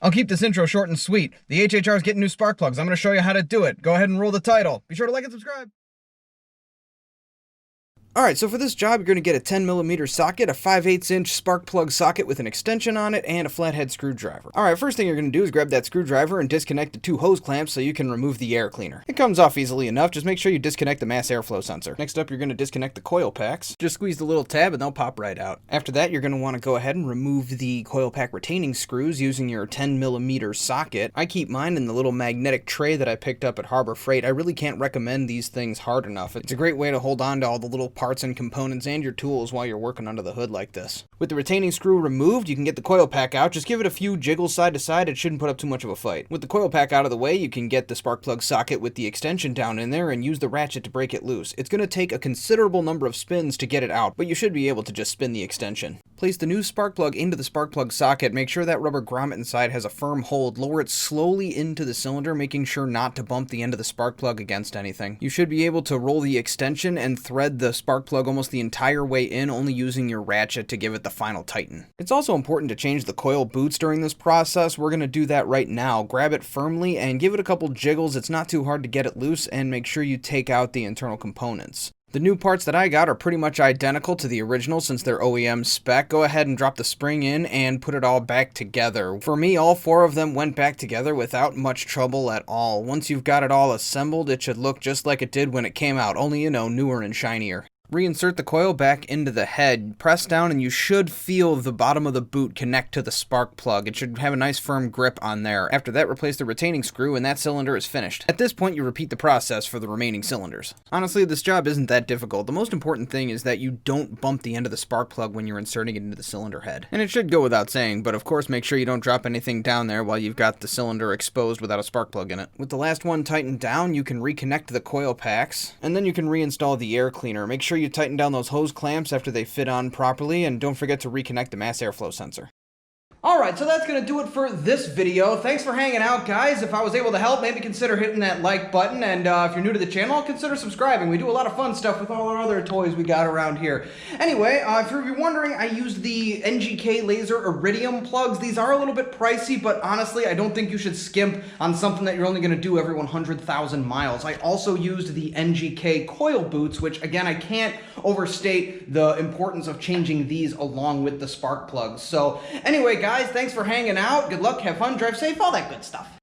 I'll keep this intro short and sweet. The HHR is getting new spark plugs. I'm going to show you how to do it. Go ahead and roll the title. Be sure to like and subscribe. Alright, so for this job, you're going to get a 10mm socket, a 5/8 inch spark plug socket with an extension on it, and a flathead screwdriver. Alright, first thing you're going to do is grab that screwdriver and disconnect the two hose clamps so you can remove the air cleaner. It comes off easily enough, just make sure you disconnect the mass airflow sensor. Next up, you're going to disconnect the coil packs. Just squeeze the little tab and they'll pop right out. After that, you're going to want to go ahead and remove the coil pack retaining screws using your 10mm socket. I keep mine in the little magnetic tray that I picked up at Harbor Freight. I really can't recommend these things hard enough. It's a great way to hold on to all the little parts and components and your tools while you're working under the hood like this. With the retaining screw removed, you can get the coil pack out. Just give it a few jiggles side to side. It shouldn't put up too much of a fight. With the coil pack out of the way, you can get the spark plug socket with the extension down in there and use the ratchet to break it loose. It's going to take a considerable number of spins to get it out, but you should be able to just spin the extension. Place the new spark plug into the spark plug socket. Make sure that rubber grommet inside has a firm hold. Lower it slowly into the cylinder, making sure not to bump the end of the spark plug against anything. You should be able to roll the extension and thread the spark plug almost the entire way in, only using your ratchet to give it the final tighten. It's also important to change the coil boots during this process. We're going to do that right now. Grab it firmly and give it a couple jiggles. It's not too hard to get it loose, and make sure you take out the internal components. The new parts that I got are pretty much identical to the original since they're OEM spec. Go ahead and drop the spring in and put it all back together. For me, all four of them went back together without much trouble at all. Once you've got it all assembled, it should look just like it did when it came out, only, you know, newer and shinier. Reinsert the coil back into the head, press down, and you should feel the bottom of the boot connect to the spark plug. It should have a nice firm grip on there. After that, replace the retaining screw and that cylinder is finished. At this point, you repeat the process for the remaining cylinders. Honestly, this job isn't that difficult. The most important thing is that you don't bump the end of the spark plug when you're inserting it into the cylinder head. And it should go without saying, but of course make sure you don't drop anything down there while you've got the cylinder exposed without a spark plug in it. With the last one tightened down, you can reconnect the coil packs, and then you can reinstall the air cleaner. Make sure you tighten down those hose clamps after they fit on properly, and don't forget to reconnect the mass airflow sensor. Alright, so that's going to do it for this video. Thanks for hanging out, guys. If I was able to help, maybe consider hitting that like button, and if you're new to the channel, consider subscribing. We do a lot of fun stuff with all our other toys we got around here. Anyway, if you're wondering, I used the NGK Laser Iridium plugs. These are a little bit pricey, but honestly, I don't think you should skimp on something that you're only going to do every 100,000 miles. I also used the NGK coil boots, which, again, I can't overstate the importance of changing these along with the spark plugs. So, anyway, guys, thanks for hanging out. Good luck, have fun, drive safe, all that good stuff.